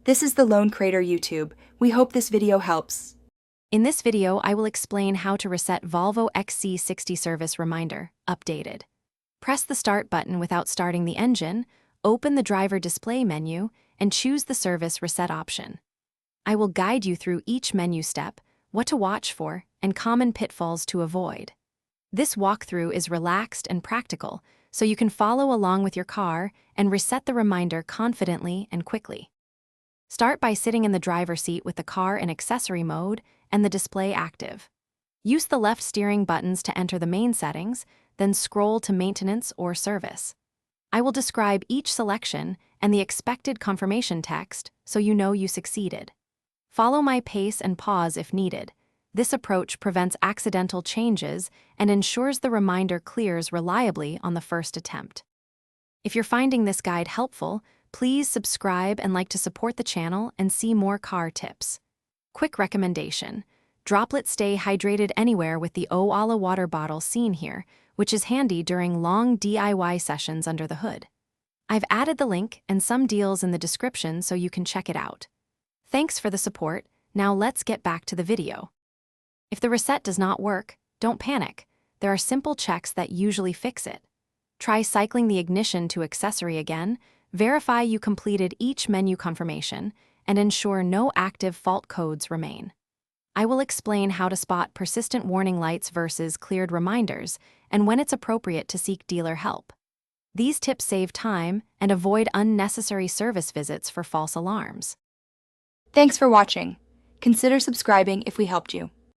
This is the Lone Crater YouTube. We hope this video helps. In this video, I will explain how to reset Volvo XC60 service reminder, updated. Press the start button without starting the engine, open the driver display menu, and choose the service reset option. I will guide you through each menu step, what to watch for, and common pitfalls to avoid. This walkthrough is relaxed and practical, so you can follow along with your car and reset the reminder confidently and quickly. Start by sitting in the driver's seat with the car in accessory mode and the display active. Use the left steering buttons to enter the main settings, then scroll to maintenance or service. I will describe each selection and the expected confirmation text so you know you succeeded. Follow my pace and pause if needed. This approach prevents accidental changes and ensures the reminder clears reliably on the first attempt. If you're finding this guide helpful, please subscribe and like to support the channel and see more car tips. Quick recommendation: droplets stay hydrated anywhere with the Oala water bottle seen here, which is handy during long DIY sessions under the hood. I've added the link and some deals in the description so you can check it out. Thanks for the support. Now let's get back to the video. If the reset does not work, don't panic. There are simple checks that usually fix it. Try cycling the ignition to accessory again, verify you completed each menu confirmation, and ensure no active fault codes remain. I will explain how to spot persistent warning lights versus cleared reminders and when it's appropriate to seek dealer help. These tips save time and avoid unnecessary service visits for false alarms. Thanks for watching. Consider subscribing if we helped you.